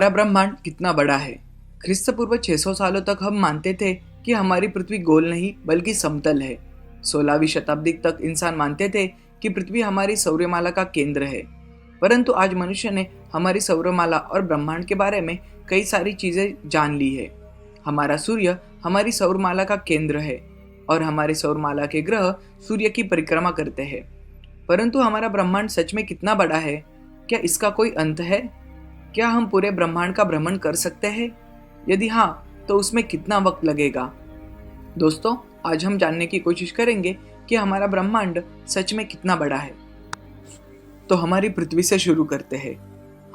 हमारा ब्रह्मांड कितना बड़ा है। ख्रिस्त पूर्व 600 सालों तक हम मानते थे कि हमारी पृथ्वी गोल नहीं बल्कि समतल है। 16वीं शताब्दी तक इंसान मानते थे कि पृथ्वी हमारी सौरमाला का केंद्र है। परंतु आज मनुष्य ने हमारी सौरमाला और ब्रह्मांड के बारे में कई सारी चीजें जान ली है। हमारा सूर्य हमारी सौरमाला का केंद्र है और हमारे सौरमाला के ग्रह सूर्य की परिक्रमा करते हैं। परंतु हमारा ब्रह्मांड सच में कितना बड़ा है? क्या इसका कोई अंत है? क्या हम पूरे ब्रह्मांड का भ्रमण कर सकते हैं? यदि हाँ, तो उसमें कितना वक्त लगेगा? दोस्तों, आज हम जानने की कोशिश करेंगे कि हमारा ब्रह्मांड सच में कितना बड़ा है। तो हमारी पृथ्वी से शुरू करते हैं।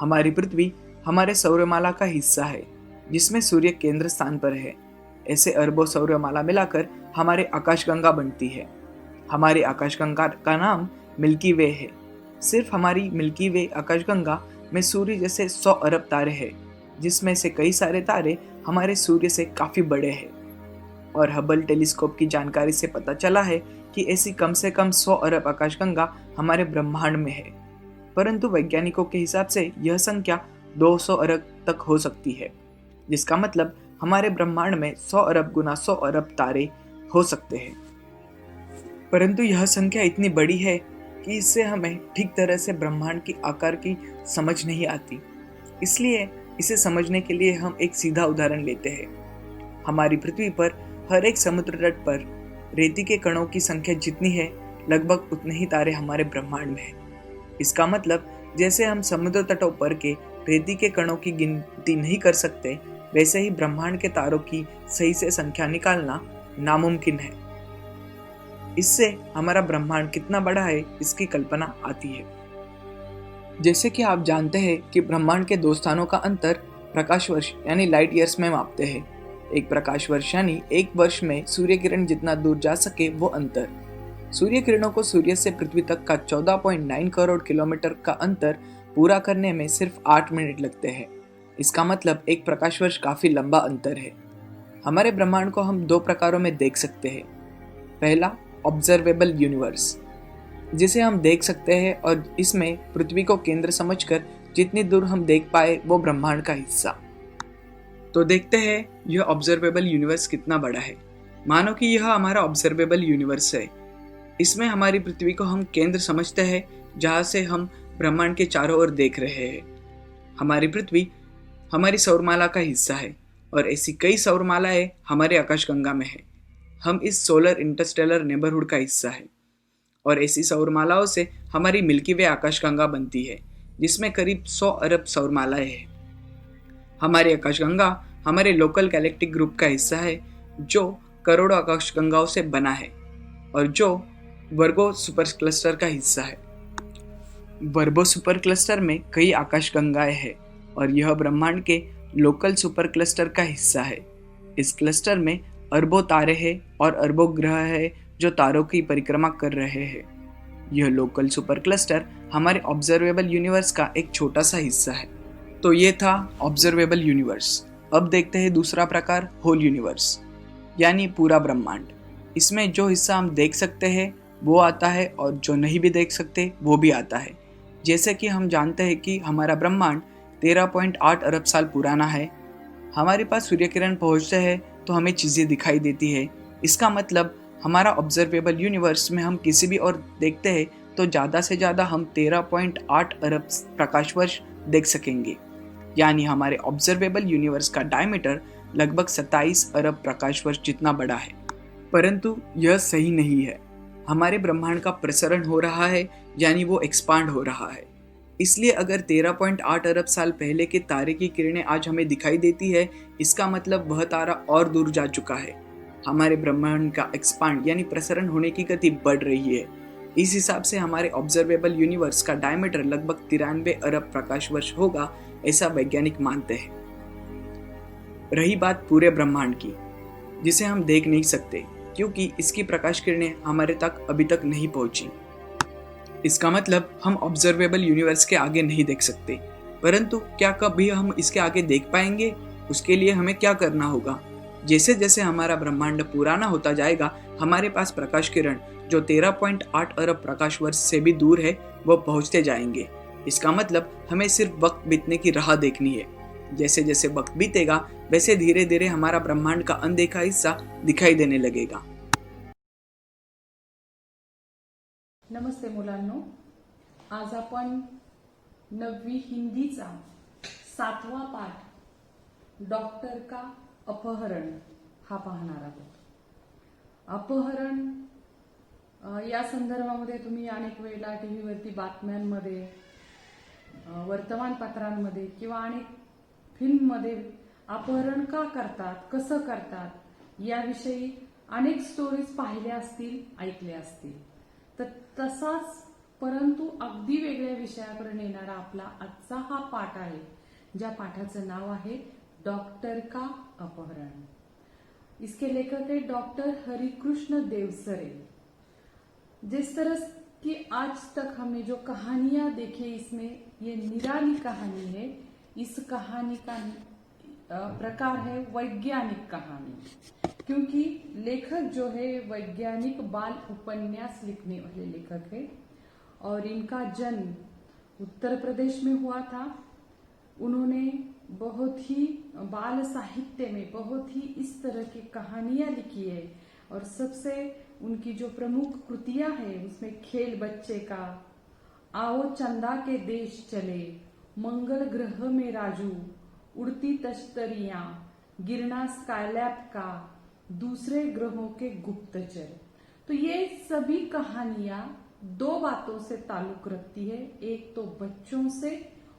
हमारी पृथ्वी हमारे सौरमाला का हिस्सा है, जिसमें सूर्य केंद्र स्थान पर है। ऐसे अरबों सौरमाला मिलाकर हमारे आकाशगंगा बनती है। हमारी आकाशगंगा का नाम मिल्की वे है। सिर्फ हमारी मिल्की वे आकाशगंगा में सूर्य जैसे 100 अरब तारे हैं, जिसमें से कई सारे तारे हमारे सूर्य से काफी बड़े हैं। और हबल टेलीस्कोप की जानकारी से पता चला है कि ऐसी कम से कम 100 अरब आकाशगंगा हमारे ब्रह्मांड में है। परंतु वैज्ञानिकों के हिसाब से यह संख्या 200 अरब तक हो सकती है, जिसका मतलब हमारे ब्रह्मांड में 100 अरब गुना 100 अरब तारे हो सकते हैं। परंतु यह संख्या इतनी बड़ी है कि इससे हमें ठीक तरह से ब्रह्मांड की आकार की समझ नहीं आती। इसलिए इसे समझने के लिए हम एक सीधा उदाहरण लेते हैं। हमारी पृथ्वी पर हर एक समुद्र तट पर रेती के कणों की संख्या जितनी है, लगभग उतने ही तारे हमारे ब्रह्मांड में हैं। इसका मतलब जैसे हम समुद्र तटों पर के रेती के कणों की गिनती नहीं कर सकते, वैसे ही ब्रह्मांड के तारों की सही से संख्या निकालना नामुमकिन है। इससे हमारा ब्रह्मांड कितना बड़ा है, इसकी कल्पना आती है। जैसे कि आप जानते हैं कि ब्रह्मांड के दो स्थानों का अंतर प्रकाश वर्ष यानी लाइट ईयर्स में मापते हैं। एक प्रकाश वर्ष यानी एक वर्ष में सूर्य किरण जितना दूर जा सके वो अंतर। सूर्य किरणों को सूर्य से पृथ्वी तक का 14.9 करोड़ किलोमीटर का अंतर पूरा करने में सिर्फ 8 मिनट लगते हैं। इसका मतलब एक प्रकाश वर्ष काफी लंबा अंतर है। हमारे ब्रह्मांड को हम दो प्रकारों में देख सकते हैं। पहला, ऑब्जर्वेबल यूनिवर्स, जिसे हम देख सकते हैं और इसमें पृथ्वी को केंद्र समझकर जितनी दूर हम देख पाए वो ब्रह्मांड का हिस्सा। तो देखते हैं यह ऑब्जर्वेबल यूनिवर्स कितना बड़ा है। मानो कि यह हमारा ऑब्जर्वेबल यूनिवर्स है। इसमें हमारी पृथ्वी को हम केंद्र समझते हैं, जहाँ से हम ब्रह्मांड के चारों ओर देख रहे हैं। हमारी पृथ्वी हमारी सौरमाला का हिस्सा है और ऐसी कई सौरमालाएं हमारे आकाशगंगा में है। हम इस सोलर इंटरस्टेलर नेबरहुड का हिस्सा है और ऐसी सौरमालाओं से हमारी मिल्की वे आकाशगंगा बनती है, जिसमें करीब 100 अरब सौरमालाएं हैं। हमारी आकाशगंगा हमारे लोकल गैलेक्टिक ग्रुप का हिस्सा है, जो करोड़ों आकाशगंगाओं से बना है और जो वर्गो सुपर क्लस्टर का हिस्सा है। वर्गो सुपर क्लस्टर में कई आकाशगंगाएं हैं और यह ब्रह्मांड के लोकल सुपर क्लस्टर का हिस्सा है। इस क्लस्टर में अरबों तारे हैं और अरबों ग्रह हैं जो तारों की परिक्रमा कर रहे हैं। यह लोकल सुपर क्लस्टर हमारे ऑब्जर्वेबल यूनिवर्स का एक छोटा सा हिस्सा है। तो ये था ऑब्जर्वेबल यूनिवर्स। अब देखते हैं दूसरा प्रकार, होल यूनिवर्स, यानी पूरा ब्रह्मांड। इसमें जो हिस्सा हम देख सकते हैं वो आता है और जो नहीं भी देख सकते वो भी आता है। जैसे कि हम जानते हैं कि हमारा ब्रह्मांड 13.8 अरब साल पुराना है। हमारे पास सूर्य किरण पहुँचते हैं तो हमें चीज़ें दिखाई देती है। इसका मतलब हमारा ऑब्जर्वेबल यूनिवर्स में हम किसी भी और देखते हैं तो ज़्यादा से ज़्यादा हम 13.8 अरब प्रकाश वर्ष देख सकेंगे। यानी हमारे ऑब्जर्वेबल यूनिवर्स का डायमीटर लगभग 27 अरब प्रकाश वर्ष जितना बड़ा है। परंतु यह सही नहीं है। हमारे ब्रह्मांड का प्रसरण हो रहा है, यानी वो एक्सपांड हो रहा है। इसलिए अगर 13.8 अरब साल पहले के तारे की किरणें आज हमें दिखाई देती है, इसका मतलब वह तारा और दूर जा चुका है। हमारे ब्रह्मांड का एक्सपांड यानी प्रसरण होने की गति बढ़ रही है। इस हिसाब से हमारे ऑब्जर्वेबल यूनिवर्स का डायमीटर लगभग 93 अरब प्रकाश वर्ष होगा, ऐसा वैज्ञानिक मानते हैं। रही बात पूरे ब्रह्मांड की, जिसे हम देख नहीं सकते क्योंकि इसकी प्रकाश किरणें हमारे तक अभी तक नहीं पहुंची। इसका मतलब हम ऑब्जर्वेबल यूनिवर्स के आगे नहीं देख सकते। परंतु क्या कभी हम इसके आगे देख पाएंगे? उसके लिए हमें क्या करना होगा? जैसे जैसे हमारा ब्रह्मांड पुराना होता जाएगा, हमारे पास प्रकाश किरण जो 13.8 अरब प्रकाश वर्ष से भी दूर है वो पहुंचते जाएंगे। इसका मतलब हमें सिर्फ वक्त बीतने की राह देखनी है। जैसे जैसे वक्त बीतेगा वैसे धीरे धीरे हमारा ब्रह्मांड का अनदेखा हिस्सा दिखाई देने लगेगा। नमस्ते मुलांनो, आज आपण 9वी हिंदीचा 7वा पाठ डॉक्टर का अपहरण हा पाहणार आहोत। अपहरण या संदर्भामध्ये तुम्ही अनेक वेळेला टीव्हीवरती बातम्यांमध्ये, वर्तमानपत्रांमध्ये किंवा अनेक फिल्ममध्ये अपहरण का करतात, कसं करतात याविषयी अनेक स्टोरीज पाहिल्या असतील, ऐकल्या असतील। तर तसाच परंतु अगदी वेगळ्या विषयाकडे नेणारा आपला आजचा हा पाठ आहे, ज्या पाठाचं नाव आहे डॉक्टर का अपहरण। इसके लेखक है डॉक्टर हरिकृष्ण देवसरे। जिस तरह की आज तक हमने जो कहानियां देखी, इसमें ये निराली कहानी है। इस कहानी का प्रकार है वैज्ञानिक कहानी, क्योंकि लेखक जो है वैज्ञानिक बाल उपन्यास लिखने वाले लेखक है और इनका जन्म उत्तर प्रदेश में हुआ था। उन्होंने बहुत ही बाल साहित्य में बहुत ही इस तरह की कहानियां लिखी है और सबसे उनकी जो प्रमुख कृतियां हैं उसमें खेल बच्चे का, आओ चंदा के देश चले, मंगल ग्रह में राजू, उड़ती तश्तरियां, गिरना स्काईलैब का, दूसरे ग्रहों के गुप्तचर। तो ये सभी कहानियां दो बातों से ताल्लुक रखती है, एक तो बच्चों से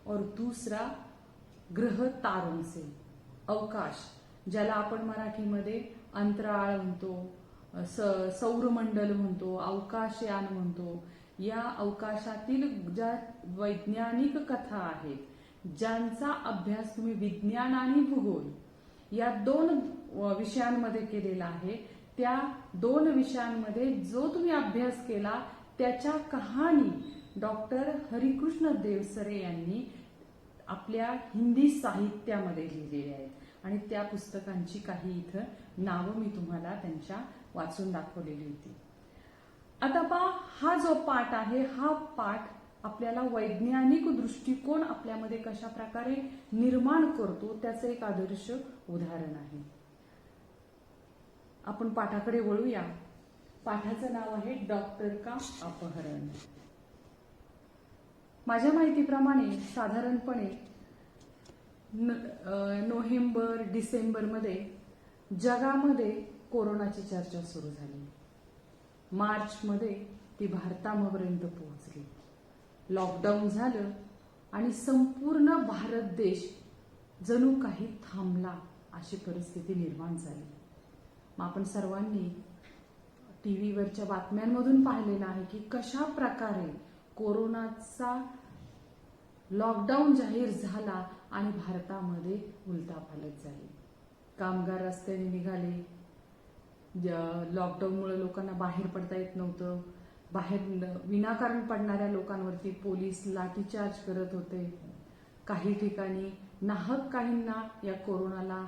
और दूसरा ग्रह तारों से। अवकाश, ज्याला आपण मराठीमध्ये अंतराळ म्हणतो, सौरमंडल म्हणतो, अवकाशयान म्हणतो, या अवकाशातील ज्या वैज्ञानिक कथा आहेत, ज्यांचा अभ्यास तुम्ही विज्ञान आणि भूगोल या दोन विषयांमध्ये केलेला आहे, त्या दोन विषयांमध्ये जो तुम्ही अभ्यास केला त्याच्या कहाणी डॉक्टर हरिकृष्ण देवसरे यांनी आपल्या हिंदी साहित्यामध्ये लिहिलेल्या आहेत आणि त्या पुस्तकांची काही इथं नावं मी तुम्हाला त्यांच्या वाचून दाखवलेली होती। आता पहा, हा जो पाठ आहे, हा पाठ आपल्याला वैज्ञानिक दृष्टिकोन आपल्यामध्ये कशा प्रकारे निर्माण करतो त्याचं एक आदर्श उदाहरण आहे। आपण पाठाकडे वळूया। पाठाचं नाव आहे डॉक्टर का अपहरण। माझ्या माहितीप्रमाणे साधारणपणे नोव्हेंबर डिसेंबर मध्ये जगामध्ये कोरोनाची चर्चा सुरू झाली। मार्च मध्ये ती भारतापर्यंत पोहोचली, लॉकडाऊन झालं आणि संपूर्ण भारत देश जणू काही थांबला अशी परिस्थिती निर्माण झाली। मग आपण सर्वांनी टीव्हीवरच्या बातम्यांमधून पाहिलेलं आहे की कशा प्रकारे कोरोनाचा लॉकडाऊन जाहीर झाला आणि भारतामध्ये उलथापालथ झाली। कामगार रस्त्याने निघाले, लॉकडाऊनमुळे लोकांना बाहेर पडता येत नव्हतं, बाहेर विनाकारण पडणाऱ्या लोकांवरती पोलीस लाठीचार्ज करत होते। काही ठिकाणी नाहक काहींना या कोरोनाला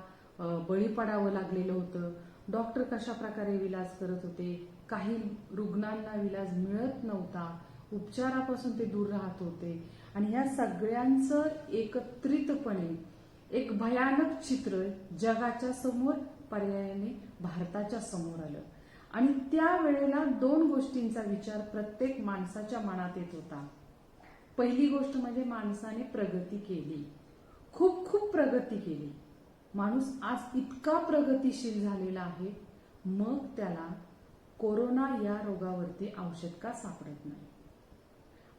बळी पडावं लागलेलं होतं। डॉक्टर कशा प्रकारे विलाज करत होते, काही रुग्णांना विलाज मिळत नव्हता, उपचारापासून ते दूर राहत होते आणि या सगळ्यांचं एकत्रितपणे एक भयानक चित्र जगाच्या समोर पर्यायाने भारताच्या समोर आलं आणि त्यावेळेला दोन गोष्टींचा विचार प्रत्येक माणसाच्या मनात येत होता। पहिली गोष्ट म्हणजे माणसाने प्रगती केली, खूप खूप प्रगती केली। माणूस आज इतका प्रगतिशील झालेला आहे, मग त्याला कोरोना या रोगावरती औषध का सापडत नाही।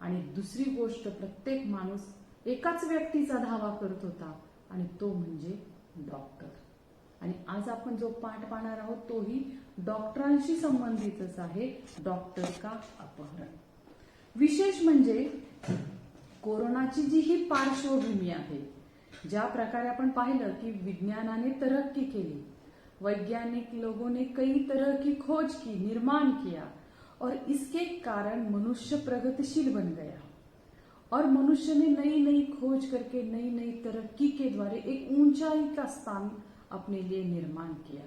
आणि दुसरी गोष्ट, प्रत्येक माणूस एकाच व्यक्तीचा धावा करत होता आणि तो म्हणजे डॉक्टर। आणि आज आपण जो पाठ पाहणार आहोत तोही डॉक्टरांशी संबंधितच आहे, डॉक्टर का अपहरण। विशेष म्हणजे कोरोनाची जी ही पार्श्वभूमी आहे, ज्या प्रकारे आपण पाहिलं की विज्ञानाने तरक्की केली, वैज्ञानिक लोगों ने कई तरह की खोज की, निर्माण किया और इसके कारण मनुष्य प्रगतिशील बन गया और मनुष्य ने नई नई खोज करके नई नई तरक्की के द्वारे एक ऊंचाई का स्थान अपने लिए निर्माण किया।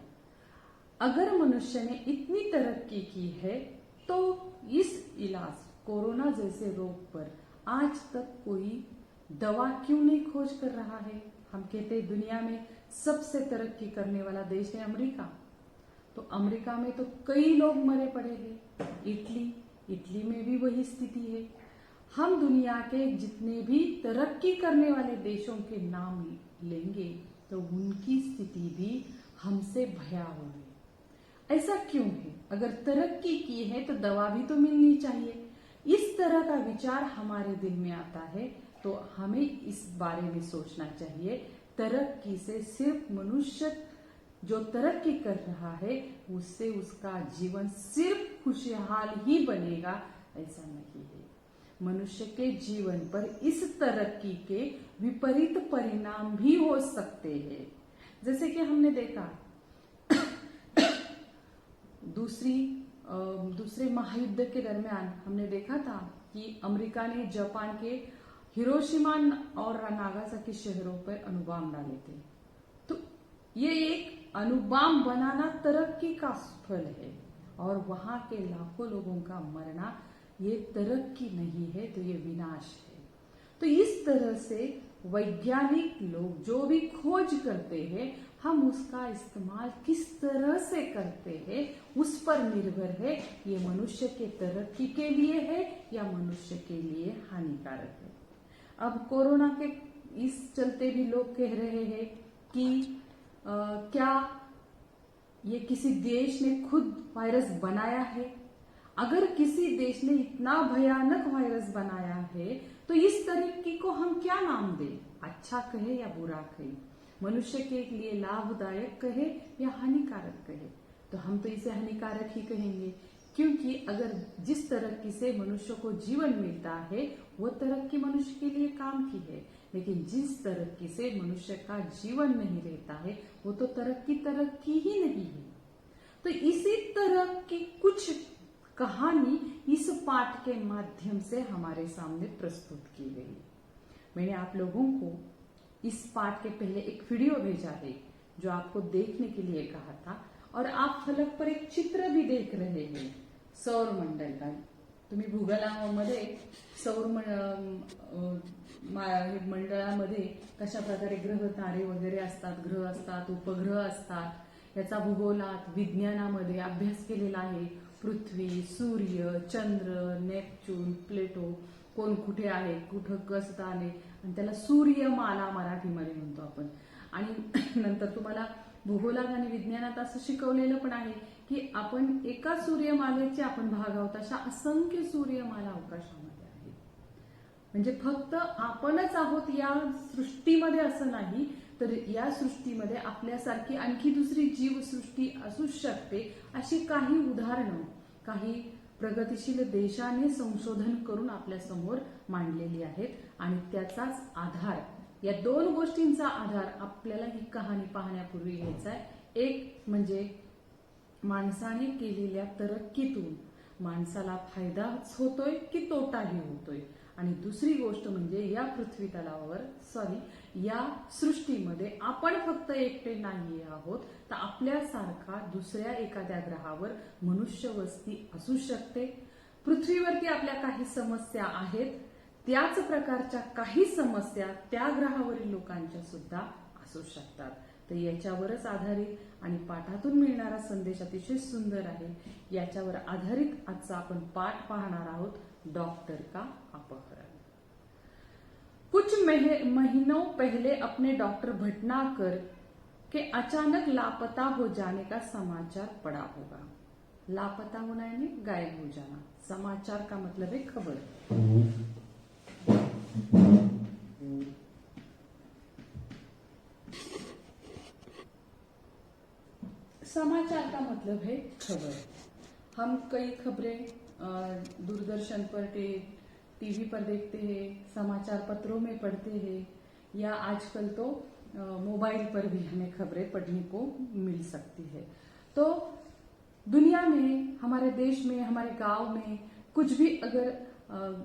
अगर मनुष्य ने इतनी तरक्की की है तो इस इलाज कोरोना जैसे रोग पर आज तक कोई दवा क्यों नहीं खोज कर रहा है? हम कहते हैं दुनिया में सबसे तरक्की करने वाला देश है अमेरिका। तो अमेरिका में तो कई लोग मरे पड़े हैं। इटली में भी वही स्थिति है। हम दुनिया के जितने भी तरक्की करने वाले देशों के नाम लेंगे तो उनकी स्थिति भी हमसे भयावह है। ऐसा क्यों है? अगर तरक्की की है तो दवा भी तो मिलनी चाहिए। इस तरह का विचार हमारे दिल में आता है तो हमें इस बारे में सोचना चाहिए। तरक्की से सिर्फ मनुष्य जो तरक्की कर रहा है उससे उसका जीवन सिर्फ खुशहाल ही बनेगा, ऐसा नहीं है। मनुष्य के जीवन पर इस तरक्की के विपरीत परिणाम भी हो सकते हैं। जैसे कि हमने देखा दूसरे महायुद्ध के दरमियान हमने देखा था कि अमेरिका ने जापान के हिरोशिमा और नागासाकी शहरों पर अणुबॉम्ब डाले थे। तो ये एक अणुबॉम्ब बनाना तरक्की का फल है और वहां के लाखों लोगों का मरना ये तरक्की नहीं है, तो ये विनाश है। तो इस तरह से वैज्ञानिक लोग जो भी खोज करते हैं हम उसका इस्तेमाल किस तरह से करते हैं उस पर निर्भर है। ये मनुष्य के तरक्की के लिए है या मनुष्य के लिए हानिकारक है। अब कोरोना के इस चलते भी लोग कह रहे हैं कि क्या ये किसी देश ने खुद वायरस बनाया है? अगर किसी देश ने इतना भयानक वायरस बनाया है तो इस तरक्की को हम क्या नाम दें? अच्छा कहे या बुरा कहे? मनुष्य के लिए लाभदायक कहे या हानिकारक कहे? तो हम तो इसे हानिकारक ही कहेंगे, क्योंकि अगर जिस तरक्की से मनुष्य को जीवन मिलता है वो तरक्की मनुष्य के लिए काम की है, लेकिन जिस तरक्की से मनुष्य का जीवन नहीं रहता है वो तो तरक्की ही नहीं है। तो इसी तरह की कुछ कहानी इस पाठ के माध्यम से हमारे सामने प्रस्तुत की गई। मैंने आप लोगों को इस पाठ के पहले एक वीडियो भेजा है जो आपको देखने के लिए कहा था, और आप फलक पर एक चित्र भी देख रहे हैं सौर मंडल का। तुम्ही भूगोलामध्ये सौर मंडळामध्ये कशा प्रकारे ग्रह तारे वगैरे असतात, ग्रह असतात, उपग्रह असतात, याचा भूगोलात विज्ञानामध्ये अभ्यास केलेला आहे। पृथ्वी, सूर्य, चंद्र, नेपच्यून, प्लेटो कोण कुठे आहे, कुठं कसं आले, आणि त्याला सूर्यमाला मराठीमध्ये म्हणतो आपण। आणि नंतर तुम्हाला भूगोलात आणि विज्ञानात असं शिकवलेलं पण आहे की आपण एका सूर्यमालेचे आपण भाग आहोत, अशा असंख्य सूर्यमाला अवकाशामध्ये आहेत। म्हणजे फक्त आपणच आहोत या सृष्टीमध्ये असं नाही, तर या सृष्टीमध्ये आपल्यासारखी आणखी दुसरी जीवसृष्टी असू शकते, अशी काही उदाहरणं काही प्रगतिशील देशाने संशोधन करून आपल्या समोर मांडलेली आहेत। आणि त्याचाच आधार, या दोन गोष्टींचा आधार आपल्याला ही कहाणी पाहण्यापूर्वी घ्यायचा आहे। एक म्हणजे माणसाने केलेल्या तरक्कीतून माणसाला फायदाच होतोय की तोटाही होतोय, आणि दुसरी गोष्ट म्हणजे या पृथ्वी तलावावर या सृष्टीमध्ये आपण फक्त एकटे नाही आहोत, तर आपल्यासारखा दुसऱ्या एखाद्या ग्रहावर मनुष्य वस्ती असू शकते। पृथ्वीवरती आपल्या काही समस्या आहेत, त्याच प्रकारच्या काही समस्या त्या ग्रहावरील लोकांच्या सुद्धा असू शकतात। तर याच्यावरच आधारित आणि पाठातून मिळणारा संदेश अतिशय सुंदर आहे। याच्यावर आधारित आजचा आपण पाठ पाहणार आहोत, डॉक्टर का अपहरण। कुछ महीनों पहले अपने डॉक्टर भटनागर के अचानक लापता हो जाने का समाचार पड़ा होगा। लापता होना यानी गायब हो जाना, समाचार का मतलब है खबर। समाचार का मतलब है खबर। हम कई खबरें दूरदर्शन पर टीवी पर देखते हैं, समाचार पत्रों में पढ़ते हैं, या आजकल तो मोबाइल पर भी हमें खबरें पढ़ने को मिल सकती है। तो दुनिया में, हमारे देश में, हमारे गांव में कुछ भी अगर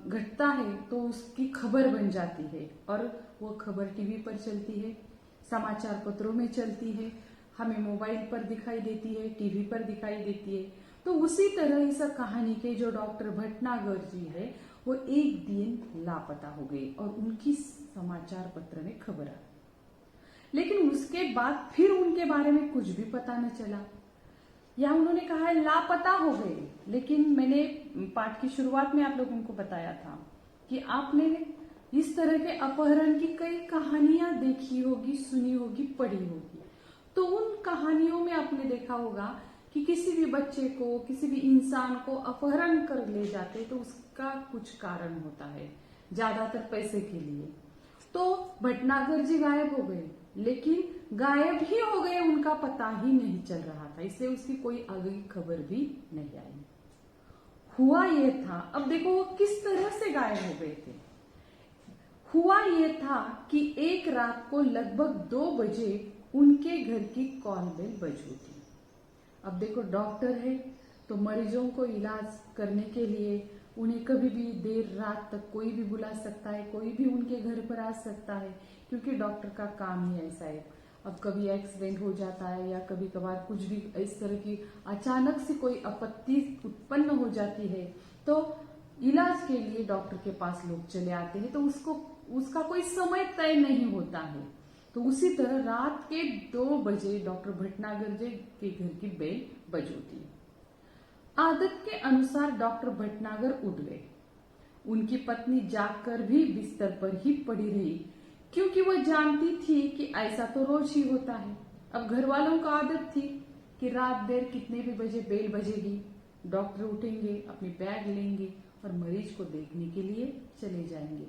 घटता है तो उसकी खबर बन जाती है, और वो खबर टीवी पर चलती है, समाचार पत्रों में चलती है, हमें मोबाइल पर दिखाई देती है, टीवी पर दिखाई देती है। तो उसी तरह इस कहानी के जो डॉक्टर भटनागर जी है वो एक दिन लापता हो गए और उनकी समाचार पत्र में खबर आई। लेकिन उसके बाद फिर उनके बारे में कुछ भी पता न चला, या उन्होंने कहा है लापता हो गए। लेकिन मैंने पाठ की शुरुआत में आप लोगों को बताया था कि आपने इस तरह के अपहरण की कई कहानियां देखी होगी, सुनी होगी, पढ़ी होगी। तो उन कहानियों में आपने देखा होगा कि किसी भी बच्चे को, किसी भी इंसान को अपहरण कर ले जाते तो उसका कुछ कारण होता है, ज्यादातर पैसे के लिए। तो भटनागर जी गायब हो गए, लेकिन गायब ही हो गए, उनका पता ही नहीं चल रहा था, इसलिए उसकी कोई आगे खबर भी नहीं आई। हुआ ये था, अब देखो वो किस तरह से गायब हो गए थे। हुआ ये था कि एक रात को लगभग 2 बजे उनके घर की कॉल बेल बजी थी। अब देखो डॉक्टर है तो मरीजों को इलाज करने के लिए उन्हें कभी भी देर रात तक कोई भी बुला सकता है, कोई भी उनके घर पर आ सकता है, क्योंकि डॉक्टर का काम ही ऐसा है। अब कभी एक्सीडेंट हो जाता है या कभी कभार कुछ भी इस तरह की अचानक से कोई आपत्ति उत्पन्न हो जाती है, तो इलाज के लिए डॉक्टर के पास लोग चले आते हैं। तो उसका कोई समय तय नहीं होता है। तो उसी तरह रात के 2 बजे डॉक्टर भटनागर जी के घर की बेल बजी थी। आदत के अनुसार डॉक्टर भटनागर उठ गए। उनकी पत्नी जागकर भी बिस्तर पर ही पड़ी रही, क्योंकि वह जानती थी कि ऐसा तो रोज ही होता है। अब घर वालों का आदत थी कि रात देर कितने भी बजे बेल बजेगी, डॉक्टर उठेंगे, अपनी बैग लेंगे और मरीज को देखने के लिए चले जाएंगे।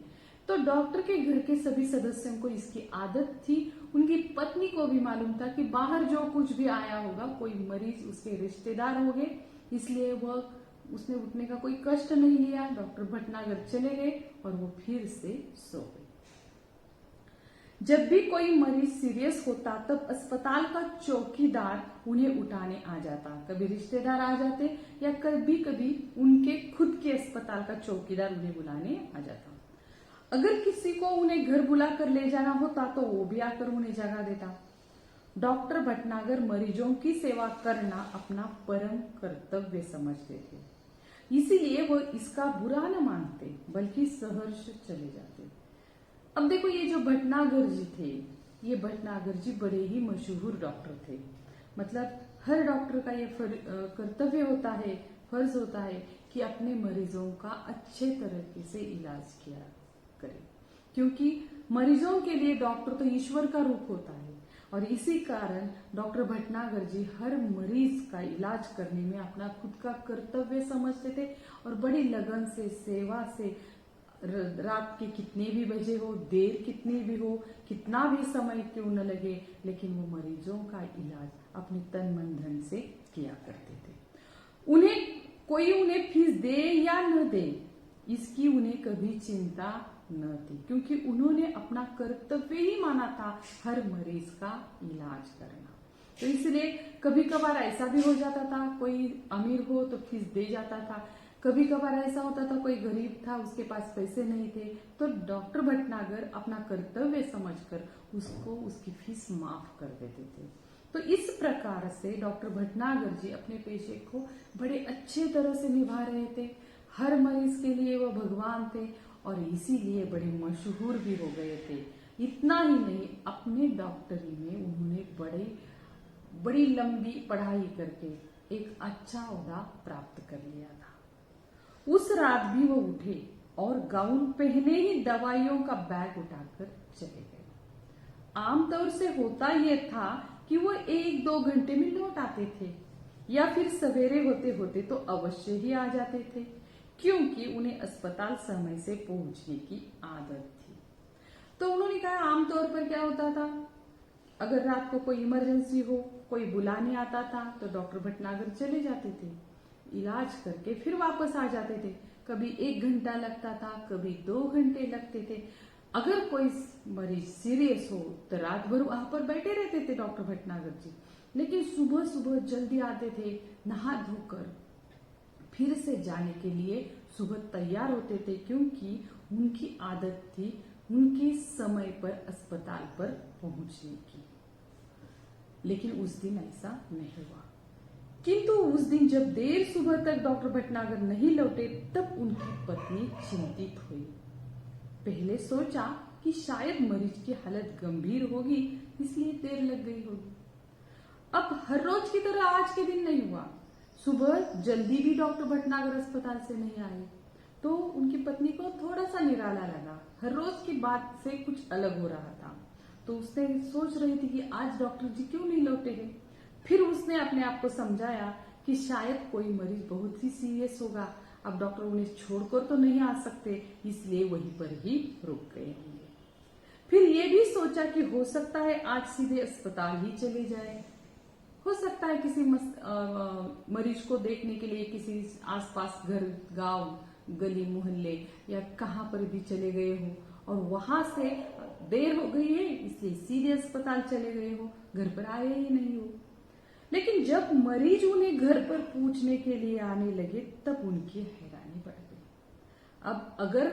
तो डॉक्टर के घर के सभी सदस्यों को इसकी आदत थी। उनकी पत्नी को भी मालूम था कि बाहर जो कुछ भी आया होगा, कोई मरीज उसके रिश्तेदार होंगे, इसलिए उसने उठने का कोई कष्ट नहीं लिया। डॉक्टर भटनागर चले गए और वो फिर से सो गए। जब भी कोई मरीज सीरियस होता तब अस्पताल का चौकीदार उन्हें उठाने आ जाता। कभी रिश्तेदार आ जाते या कभी कभी उनके खुद के अस्पताल का चौकीदार उन्हें बुलाने आ जाता। अगर किसी को उन्हें घर बुलाकर ले जाना होता तो वो भी आकर उन्हें जगा देता। डॉक्टर भटनागर मरीजों की सेवा करना अपना परम कर्तव्य समझते थे, इसीलिए वो इसका बुरा न मानते बल्कि सहर्ष चले जाते। अब देखो ये जो भटनागर जी थे, ये भटनागर जी बड़े ही मशहूर डॉक्टर थे। मतलब हर डॉक्टर का ये कर्तव्य होता है, फर्ज होता है कि अपने मरीजों का अच्छे तरीके से इलाज किया करे, क्योंकि मरीजों के लिए डॉक्टर तो ईश्वर का रूप होता है। और इसी कारण डॉक्टर भटनागर जी हर मरीज का इलाज करने में अपना खुद का कर्तव्य समझते थे और बड़ी लगन से, सेवा से, रात के कितने भी बजे हो, देर कितनी भी हो, कितना भी समय क्यों न लगे, लेकिन वो मरीजों का इलाज अपने तन मन धन से किया करते थे। कोई उन्हें फीस दे या न दे, इसकी उन्हें कभी चिंता न थी, क्योंकि उन्होंने अपना कर्तव्य ही माना था हर मरीज का इलाज करना। तो इसलिए कभी कभार ऐसा भी हो जाता था, कोई अमीर हो तो फीस दे जाता था, कभी कभार ऐसा होता था कोई गरीब था, उसके पास पैसे नहीं थे, तो डॉक्टर भटनागर अपना कर्तव्य समझकर उसको उसकी फीस माफ कर देते थे। तो इस प्रकार से डॉक्टर भटनागर जी अपने पेशे को बड़े अच्छे तरह से निभा रहे थे। हर मरीज के लिए वो भगवान थे और इसीलिए बड़े मशहूर भी हो गए थे। इतना ही नहीं, अपने डॉक्टरी में उन्होंने बड़ी लंबी पढ़ाई करके एक अच्छा ओहदा प्राप्त कर लिया था। उस रात भी वो उठे और गाउन पहने ही दवाइयों का बैग उठाकर चले गए। आमतौर से होता यह था कि वो 1-2 घंटे में लौट आते थे, या फिर सवेरे होते होते तो अवश्य ही आ जाते थे, क्योंकि उन्हें अस्पताल समय से पहुंचने की आदत थी। तो उन्होंने कहा आमतौर पर क्या होता था, अगर रात को कोई इमरजेंसी हो, कोई बुलाने आता था तो डॉक्टर भटनागर चले जाते थे, इलाज करके फिर वापस आ जाते थे। कभी 1 घंटा लगता था, कभी 2 घंटे लगते थे। अगर कोई मरीज सीरियस हो तो रात भर वहां पर बैठे रहते थे डॉक्टर भटनागर जी, लेकिन सुबह सुबह जल्दी आते थे, नहा धोकर फिर से जाने के लिए सुबह तैयार होते थे, क्योंकि उनकी आदत थी उनके समय पर अस्पताल पर पहुंचने की। लेकिन उस दिन ऐसा नहीं हुआ, किंतु उस दिन जब देर सुबह तक डॉक्टर भटनागर नहीं लौटे तब उनकी पत्नी चिंतित हुई। पहले सोचा कि शायद मरीज की हालत गंभीर होगी, इसलिए देर लग गई होगी। अब हर रोज की तरह आज के दिन नहीं हुआ। सुबह जल्दी भी डॉक्टर भटनागर अस्पताल से नहीं आए तो उनकी पत्नी को थोड़ा सा निराला लगा। हर रोज की बात से कुछ अलग हो रहा था, तो उसने सोच रही थी कि आज डॉक्टर जी क्यों नहीं लौटे हैं। फिर उसने अपने आप को समझाया कि शायद कोई मरीज बहुत ही सीरियस होगा, अब डॉक्टर उन्हें छोड़कर तो नहीं आ सकते, इसलिए वहीं पर ही रुक गए होंगे। फिर ये भी सोचा कि हो सकता है आज सीधे अस्पताल ही चले जाए। हो सकता है किसी मरीज को देखने के लिए किसी आसपास घर, गांव, गली मोहल्ले या कहां पर भी चले गए हो और वहां से देर हो गई है इसलिए सीधे अस्पताल चले गए हो, घर पर आए ही नहीं हो। लेकिन जब मरीज उन्हें घर पर पूछने के लिए आने लगे तब उनकी हैरानी बढ़ गई। अब अगर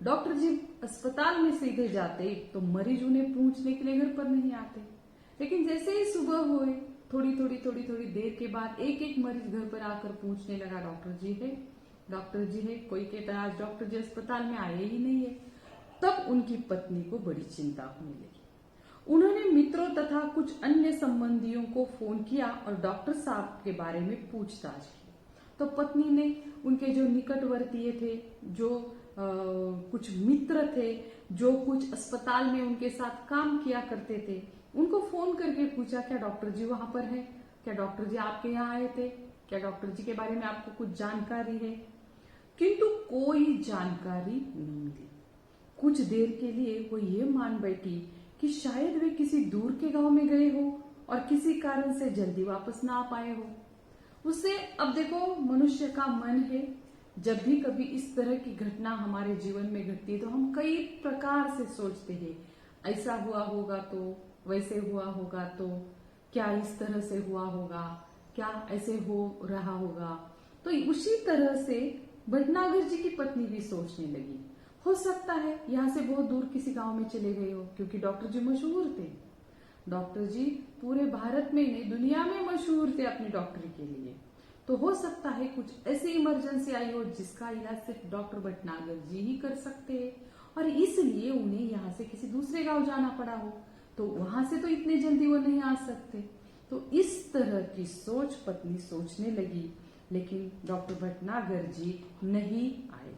डॉक्टर जी अस्पताल में सीधे जाते तो मरीज उन्हें पूछने के लिए घर पर नहीं आते, लेकिन जैसे ही सुबह हुए थोड़ी थोड़ी देर के बाद एक एक मरीज घर पर आकर पूछने लगा, डॉक्टर जी है, डॉक्टर जी है। कोई कहता है आज डॉक्टर जी अस्पताल में आए ही नहीं है। तब उनकी पत्नी को बड़ी चिंता होने लगी। उन्होंने मित्रों तथा कुछ अन्य संबंधियों को फोन किया और डॉक्टर साहब के बारे में पूछताछ की। तो पत्नी ने उनके जो निकटवर्तीय थे, जो कुछ मित्र थे, जो कुछ अस्पताल में उनके साथ काम किया करते थे, उनको फोन करके पूछा क्या डॉक्टर जी वहां पर है, क्या डॉक्टर जी आपके यहाँ आए थे, क्या डॉक्टर जी के बारे में आपको कुछ जानकारी है। किंतु कोई जानकारी नहीं मिली। कुछ देर के लिए वो ये मान बैठी कि शायद वे किसी दूर के गांव में गए हो और किसी कारण से जल्दी वापस ना आ पाए हो। उससे अब देखो मनुष्य का मन है, जब भी कभी इस तरह की घटना हमारे जीवन में घटती है तो हम कई प्रकार से सोचते हैं, ऐसा हुआ होगा तो, वैसे हुआ होगा तो, क्या इस तरह से हुआ होगा, क्या ऐसे हो रहा होगा। तो उसी तरह से भटनागर जी की पत्नी भी सोचने लगी, हो सकता है यहाँ से बहुत दूर किसी गांव में चले गए हो, क्योंकि डॉक्टर जी मशहूर थे। डॉक्टर जी पूरे भारत में नहीं दुनिया में मशहूर थे अपनी डॉक्टरी के लिए। तो हो सकता है कुछ ऐसी इमरजेंसी आई हो जिसका इलाज सिर्फ डॉक्टर भटनागर जी ही कर सकते हैं और इसलिए उन्हें यहाँ से किसी दूसरे गांव जाना पड़ा हो, तो वहां से तो इतने जल्दी वो नहीं आ सकते। तो इस तरह की सोच पत्नी सोचने लगी, लेकिन डॉक्टर भटनागर जी नहीं आए।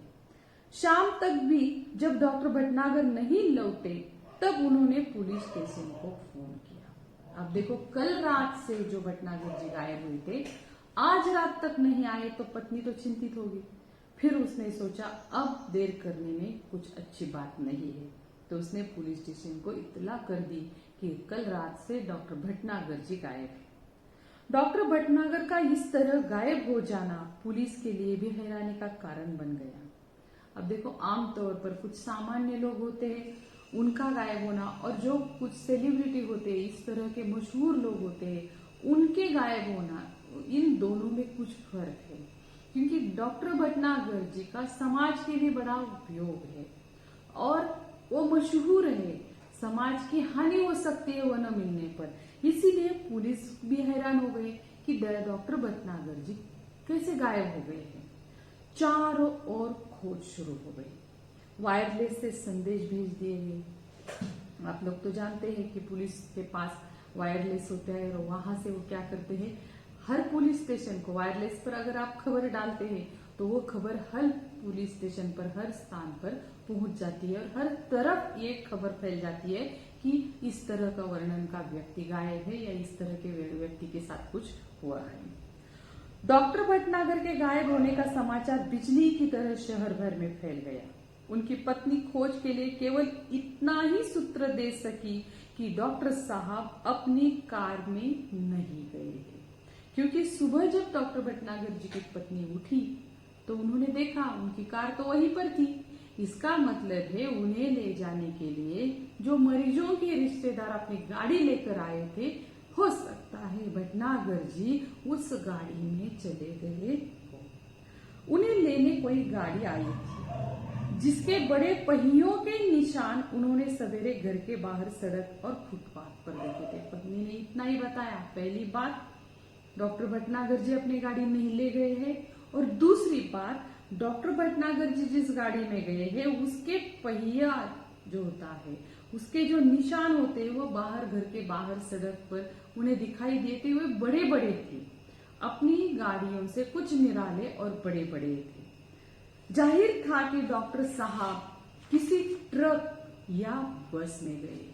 शाम तक भी जब डॉक्टर भटनागर नहीं लौटे तब उन्होंने पुलिस स्टेशन को फोन किया। अब देखो कल रात से जो भटनागर जी गायब हुए थे, आज रात तक नहीं आए तो पत्नी तो चिंतित होगी। फिर उसने सोचा अब देर करने में कुछ अच्छी बात नहीं है, तो उसने पुलिस स्टेशन को इत्तला कर दी कि कल रात से डॉक्टर भटनागर जी गायब है। डॉक्टर भटनागर का इस तरह गायब हो जाना पुलिस के लिए भी हैरानी का कारण बन गया। अब देखो आमतौर पर कुछ सामान्य लोग होते हैं, उनका गायब होना और जो कुछ सेलिब्रिटी होते हैं, इस तरह के मशहूर लोग होते हैं, उनके गायब होना, इन दोनों में कुछ फर्क है। क्योंकि डॉक्टर भटनागर जी का समाज के लिए बड़ा उपयोग है और वो मशहूर है, समाज की हानि हो सकती है वो न मिलने पर। इसीलिए पुलिस भी हैरान हो गई कि डॉक्टर भटनागर जी कैसे गायब हो गए हैं। चारों ओर खोज शुरू हो गई, वायरलेस से संदेश भेज दिए गए। आप लोग तो जानते हैं कि पुलिस के पास वायरलेस होता है और वहां से वो क्या करते हैं, हर पुलिस स्टेशन को वायरलेस पर अगर आप खबर डालते हैं तो वो खबर हर पुलिस स्टेशन पर, हर स्थान पर पहुंच जाती है और हर तरफ ये खबर फैल जाती है कि इस तरह का वर्णन का व्यक्ति गायब है या इस तरह के व्यक्ति के साथ कुछ हुआ है। डॉक्टर भटनागर के गायब होने का समाचार बिजली की तरह शहर भर में फैल गया। उनकी पत्नी खोज के लिए केवल इतना ही सूत्र दे सकी कि डॉक्टर साहब अपनी कार में नहीं गए हैं, क्योंकि सुबह जब डॉक्टर भटनागर जी की पत्नी उठी तो उन्होंने देखा उनकी कार तो वहीं पर थी। इसका मतलब है उन्हें ले जाने के लिए जो मरीजों के रिश्तेदार अपनी गाड़ी लेकर आए थे, हो सकता है भटनागर जी उस गाड़ी में चले गए। उन्हें लेने कोई गाड़ी आई थी जिसके बड़े पहियों के निशान उन्होंने सवेरे घर के बाहर सड़क और फुटपाथ पर देखे थे। पत्नी ने इतना ही बताया। पहली बात, डॉक्टर भटनागर जी अपनी गाड़ी नहीं ले गए हैं, और दूसरी बात, डॉक्टर भटनागर जी जिस गाड़ी में गए हैं उसके पहिया जो होता है उसके जो निशान होते हैं वो बाहर, घर के बाहर सड़क पर उन्हें दिखाई देते हुए बड़े बड़े थे। अपनी गाड़ियों से कुछ निराले और बड़े बड़े थे। जाहिर था कि डॉक्टर साहब किसी ट्रक या बस में गए।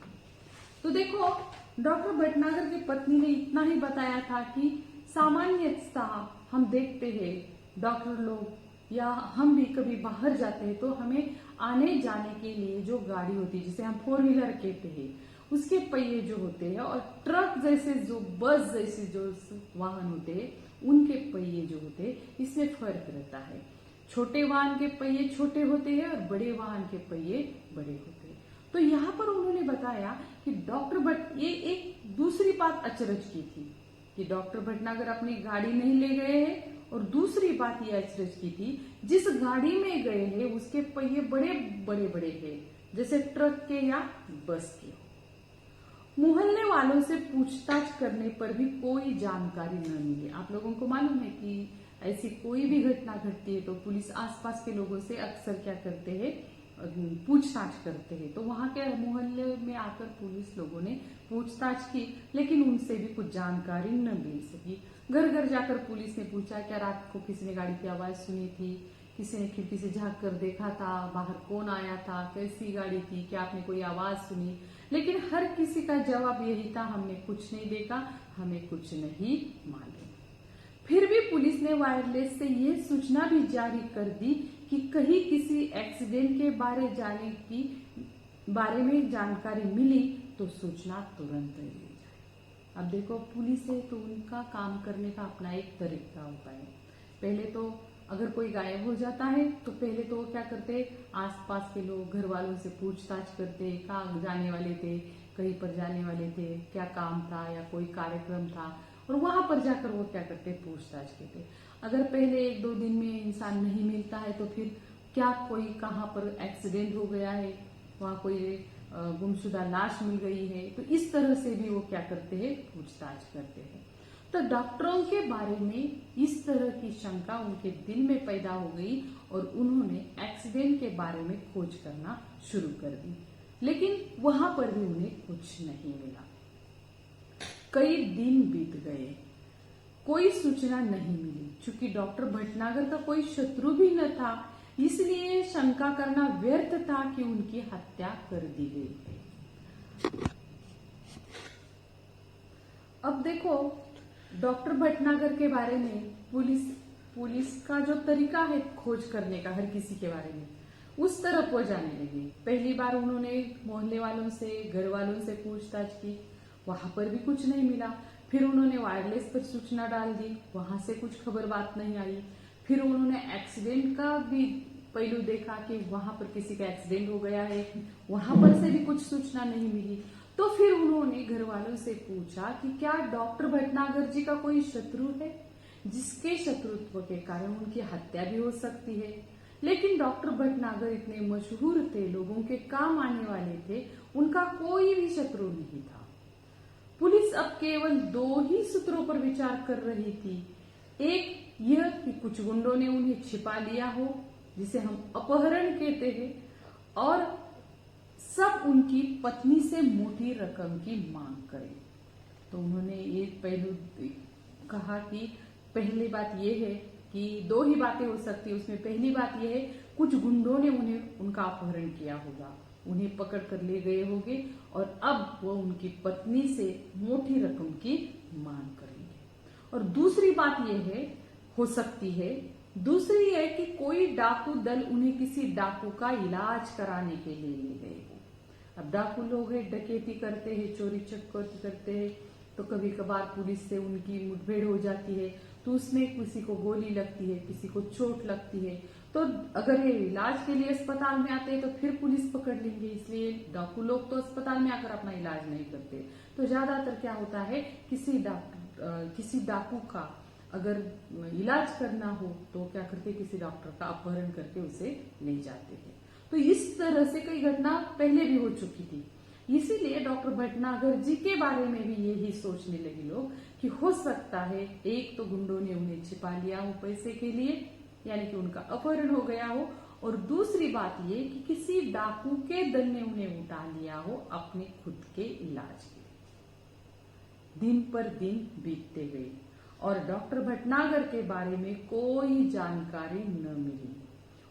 तो देखो, डॉक्टर भटनागर की पत्नी ने इतना ही बताया था कि सामान्यतः हम देखते हैं डॉक्टर लोग या हम भी कभी बाहर जाते हैं तो हमें आने जाने के लिए जो गाड़ी होती है जिसे हम 4 व्हीलर कहते हैं, उसके पहिए जो होते हैं और ट्रक जैसे जो बस जैसे जो वाहन होते हैं उनके पहिए जो होते हैं, इसमें फर्क रहता है। छोटे वाहन के पहिए छोटे होते हैं और बड़े वाहन के पहिए बड़े होते हैं। तो यहाँ पर उन्होंने बताया कि डॉक्टर भट ये एक दूसरी बात अचरज की थी कि डॉक्टर भटनागर अपनी गाड़ी नहीं ले गए हैं, और दूसरी बात ये अचरज की थी जिस गाड़ी में गए हैं उसके पहिए बड़े बड़े बड़े हैं, जैसे ट्रक के या बस के। मोहल्ले वालों से पूछताछ करने पर भी कोई जानकारी न मिली। आप लोगों को मालूम है कि ऐसी कोई भी घटना घटती है तो पुलिस आसपास के लोगों से अक्सर क्या करते हैं, पूछताछ करते हैं। तो वहां के मोहल्ले में आकर पुलिस लोगों ने पूछताछ की, लेकिन उनसे भी कुछ जानकारी न मिल सकी। घर घर जाकर पुलिस ने पूछा, क्या रात को किसी ने गाड़ी की आवाज सुनी थी, किसी ने खिड़की से झांक कर देखा था, बाहर कौन आया था, कैसी गाड़ी थी, क्या आपने कोई आवाज सुनी? लेकिन हर किसी का जवाब यही था, हमने कुछ नहीं देखा, हमें कुछ नहीं मालूम। फिर भी पुलिस ने वायरलेस से ये सूचना भी जारी कर दी कि कहीं किसी एक्सीडेंट के बारे में जानकारी मिली तो सूचना तुरंत दी जाए। अब देखो, पुलिस है तो उनका काम करने का अपना एक तरीका होता है। पहले तो अगर कोई गायब हो जाता है तो पहले तो क्या करते, आसपास के लोग घर वालों से पूछताछ करते, कहाँ जाने वाले थे, कहीं पर जाने वाले थे, क्या काम था या कोई कार्यक्रम था, और वहां पर जाकर वो क्या करते, पूछताछ करते। अगर पहले 1-2 दिन में इंसान नहीं मिलता है तो फिर क्या कोई कहाँ पर एक्सीडेंट हो गया है, वहां कोई गुमशुदा लाश मिल गई है, तो इस तरह से भी वो क्या करते हैं, पूछताछ करते हैं। तो डॉक्टरों के बारे में इस तरह की शंका उनके दिल में पैदा हो गई और उन्होंने एक्सीडेंट के बारे में खोज करना शुरू कर दी, लेकिन वहां पर भी उन्हें कुछ नहीं मिला। कई दिन बीत गए, कोई सूचना नहीं मिली। चूंकि डॉक्टर भटनागर का कोई शत्रु भी न था, इसलिए शंका करना व्यर्थ था कि उनकी हत्या कर दी गई है। अब देखो, डॉक्टर भटनागर के बारे में पुलिस का जो तरीका है खोज करने का हर किसी के बारे में, उस तरफ वो जाने लगी। पहली बार उन्होंने मोहल्ले वालों से, घर वालों से पूछताछ की, वहां पर भी कुछ नहीं मिला। फिर उन्होंने वायरलेस पर सूचना डाल दी, वहां से कुछ खबर बात नहीं आई। फिर उन्होंने एक्सीडेंट का भी पहलू देखा कि वहां पर किसी का एक्सीडेंट हो गया है, वहां पर से भी कुछ सूचना नहीं मिली। तो फिर उन्होंने घर वालों से पूछा कि क्या डॉक्टर भटनागर जी का कोई शत्रु है, जिसके शत्रुत्व के कारण उनकी हत्या भी हो सकती है। लेकिन डॉक्टर भटनागर इतने मशहूर थे, लोगों के काम आने वाले थे, उनका कोई भी शत्रु नहीं था। पुलिस अब केवल 2 ही सूत्रों पर विचार कर रही थी। एक यह कि कुछ गुंडों ने उन्हें छिपा लिया हो, जिसे हम अपहरण कहते हैं, और सब उनकी पत्नी से मोटी रकम की मांग करें। तो उन्होंने ये पहलू कहा कि पहली बात यह है कि 2 ही बातें हो सकती है। उसमें पहली बात यह है, कुछ गुंडों ने उनका अपहरण किया होगा, उन्हें पकड़ कर ले गए होंगे और अब वो उनकी पत्नी से मोटी रकम की मांग करेंगे। और दूसरी बात यह है, हो सकती है, दूसरी है कि कोई डाकू दल उन्हें किसी डाकू का इलाज कराने के लिए ले गए हो। अब डाकू लोग हैं, डकैती करते हैं, चोरी चक्कर करते हैं, तो कभी कभार पुलिस से उनकी मुठभेड़ हो जाती है, तो उसमें किसी को गोली लगती है, किसी को चोट लगती है। तो अगर ये इलाज के लिए अस्पताल में आते हैं तो फिर पुलिस पकड़ लेंगे, इसलिए डाकू लोग तो अस्पताल में आकर अपना इलाज नहीं करते। तो ज्यादातर क्या होता है, किसी डाकू का अगर इलाज करना हो तो क्या करते, किसी डॉक्टर का अपहरण करके उसे ले जाते हैं। तो इस तरह से कई घटना पहले भी हो चुकी थी। इसीलिए डॉक्टर भटनागर जी के बारे में भी यही सोचने लगे लोग कि हो सकता है एक तो गुंडों ने उन्हें छिपा लिया हो पैसे के लिए, यानी कि उनका अपहरण हो गया हो, और दूसरी बात ये कि किसी डाकू के दल ने उन्हें उठा लिया हो अपने खुद के इलाज के लिए। दिन पर दिन बीतते गए और डॉक्टर भटनागर के बारे में कोई जानकारी न मिली।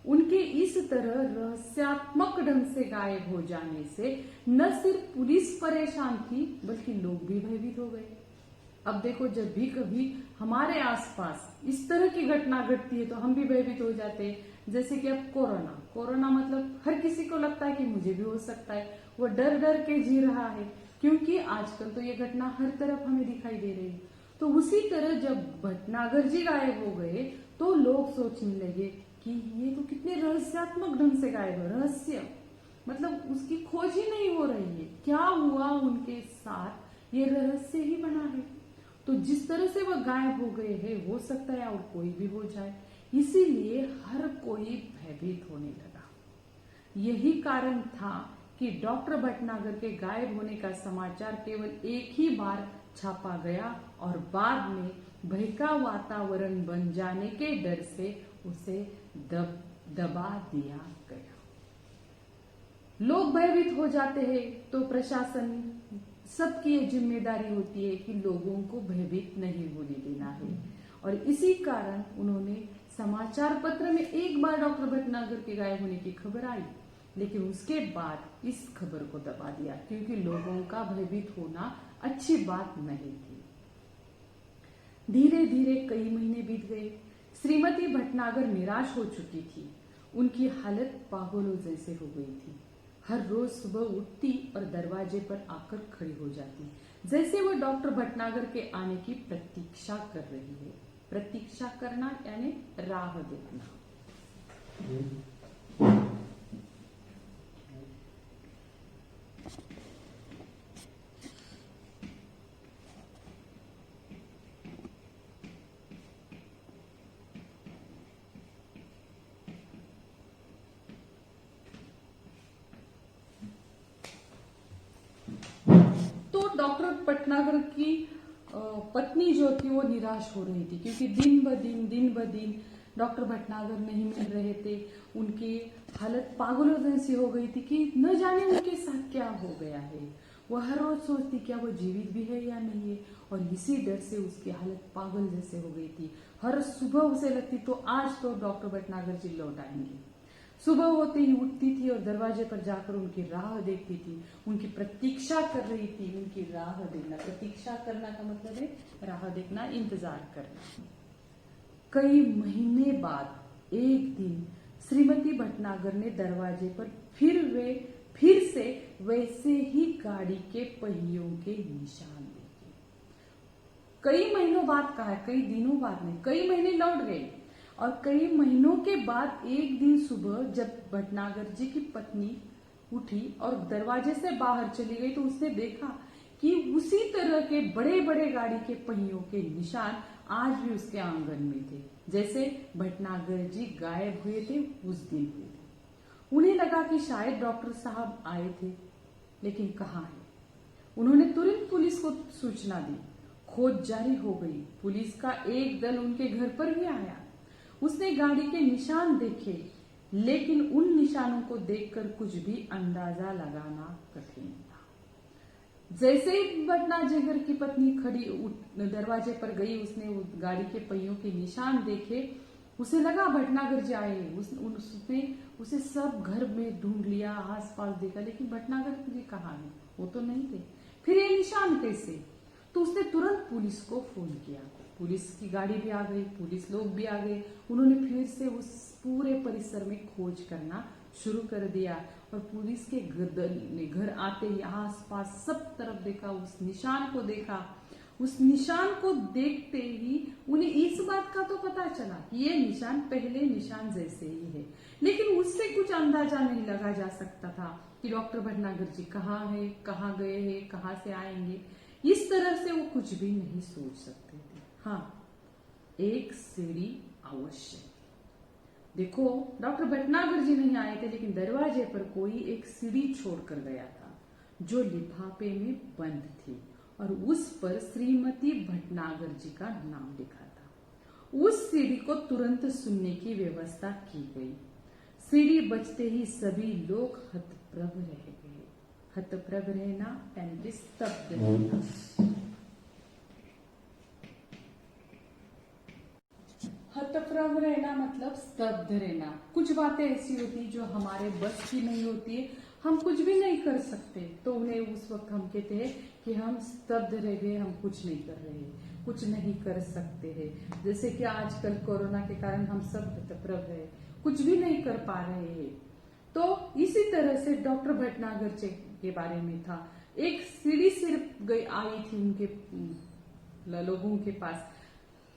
उनके इस तरह रहस्यात्मक ढंग से गायब हो जाने से न सिर्फ पुलिस परेशान थी बल्कि लोग भी भयभीत हो गए। अब देखो, जब भी कभी हमारे आसपास इस तरह की घटना घटती है तो हम भी भयभीत हो जाते हैं। जैसे कि अब कोरोना मतलब हर किसी को लगता है कि मुझे भी हो सकता है, वो डर डर के जी रहा है, क्योंकि आजकल तो ये घटना हर तरफ हमें दिखाई दे रही है। तो उसी तरह जब भटनागर जी गायब हो गए तो लोग सोचने लगे कि ये तो कितने रहस्यात्मक ढंग से गायब है। रहस्य मतलब उसकी खोज ही नहीं हो रही है, क्या हुआ उनके साथ ये रहस्य ही बना है। तो जिस तरह से वह गायब हो गए हैं, हो सकता है और कोई भी हो जाए, इसीलिए हर कोई भयभीत होने लगा। यही कारण था कि डॉक्टर भटनागर के गायब होने का समाचार केवल एक ही बार छापा गया और बाद में भय का वातावरण बन जाने के डर से उसे दबा दिया गया। लोग भयभीत हो जाते हैं तो प्रशासन सबकी ये जिम्मेदारी होती है कि लोगों को भयभीत नहीं होने देना है, और इसी कारण उन्होंने समाचार पत्र में एक बार डॉक्टर भटनागर के गायब होने की खबर आई, लेकिन उसके बाद इस खबर को दबा दिया क्योंकि लोगों का भयभीत होना अच्छी बात नहीं थी। धीरे धीरे कई महीने बीत गए। श्रीमती भटनागर निराश हो चुकी थी। उनकी हालत पागलों जैसे हो गई थी। हर रोज सुबह उठती और दरवाजे पर आकर खड़ी हो जाती, जैसे वो डॉक्टर भटनागर के आने की प्रतीक्षा कर रही है। प्रतीक्षा करना यानी राह देखना। तो डॉक्टर भटनागर की पत्नी जो थी वो निराश हो रही थी, क्योंकि दिन ब दिन डॉक्टर भटनागर नहीं मिल रहे थे। उनकी हालत पागलों जैसी हो गई थी कि न जाने उनके साथ क्या हो गया है। वो हर रोज सोचती क्या वो जीवित भी है या नहीं है, और इसी डर से उसकी हालत पागल जैसे हो गई थी। हर सुबह उसे लगती तो आज तो डॉक्टर भटनागर जी लौट आएंगे। सुबह होते ही उठती थी और दरवाजे पर जाकर उनकी राह देखती थी, उनकी प्रतीक्षा कर रही थी। उनकी राह देखना, प्रतीक्षा करना का मतलब है राह देखना, इंतजार करना। कई महीने बाद एक दिन श्रीमती भटनागर ने दरवाजे पर फिर से वैसे ही गाड़ी के पहियों के निशान देखे। कई महीनों बाद कहा, कई दिनों बाद नहीं, कई महीने लौट गए। और कई महीनों के बाद एक दिन सुबह जब भटनागर जी की पत्नी उठी और दरवाजे से बाहर चली गई तो उसने देखा कि उसी तरह के बड़े बड़े गाड़ी के पहियों के निशान आज भी उसके आंगन में थे, जैसे भटनागर जी गायब हुए थे उस दिन हुए थे। उन्हें लगा कि शायद डॉक्टर साहब आए थे, लेकिन कहाँ है। उन्होंने तुरंत पुलिस को सूचना दी। खोज जारी हो गई। पुलिस का एक दल उनके घर पर भी आया। उसने गाड़ी के निशान देखे, लेकिन उन निशानों को देखकर कुछ भी अंदाजा लगाना कठिन था। जैसे ही भटनागर की पत्नी खड़ी दरवाजे पर गई, उसने गाड़ी के पहियों के निशान देखे। उसे लगा भटनागर जी आए। उसने उसे सब घर में ढूंढ लिया, आसपास देखा, लेकिन भटनागर जी कहाँ है, वो तो नहीं थे। फिर ये निशान कैसे? तो उसने तुरंत पुलिस को फोन किया। पुलिस की गाड़ी भी आ गई, पुलिस लोग भी आ गए। उन्होंने फिर से उस पूरे परिसर में खोज करना शुरू कर दिया और पुलिस के घर आते ही आसपास सब तरफ देखा, उस निशान को देखा। उस निशान को देखते ही उन्हें इस बात का तो पता चला कि ये निशान पहले निशान जैसे ही है, लेकिन उससे कुछ अंदाजा नहीं लगा जा सकता था कि डॉक्टर भटनागर जी कहाँ है, कहाँ गए हैं, कहाँ से आएंगे। इस तरह से वो कुछ भी नहीं सोच सकते थे। हाँ, एक सीढ़ी अवश्य। देखो, डॉक्टर भटनागर जी नहीं आए थे, लेकिन दरवाजे पर कोई एक सीढ़ी छोड़कर गया था जो लिफाफे में बंद थी और उस पर श्रीमती भटनागर जी का नाम लिखा था। उस सीढ़ी को तुरंत सुनने की व्यवस्था की गई। सीढ़ी बजते ही सभी लोग हतप्रभ रह गए। हतप्रभ रहना यानी कि स्तब्ध रहना। हतप्रभ रहना मतलब स्तब्ध रहना। कुछ बातें ऐसी होती जो हमारे बस की नहीं होती है, हम कुछ भी नहीं कर सकते, तो उन्हें उस वक्त हम कहते हैं कि हम स्तब्ध रह गए, हम कुछ नहीं कर रहे, कुछ नहीं कर सकते हैं। जैसे कि आजकल कोरोना के कारण हम सब हतप्रभ है, कुछ भी नहीं कर पा रहे हैं। तो इसी तरह से डॉक्टर भटनागर जी के बारे में था। एक सीढ़ी सिर्फ आई थी उनके लोगों के पास,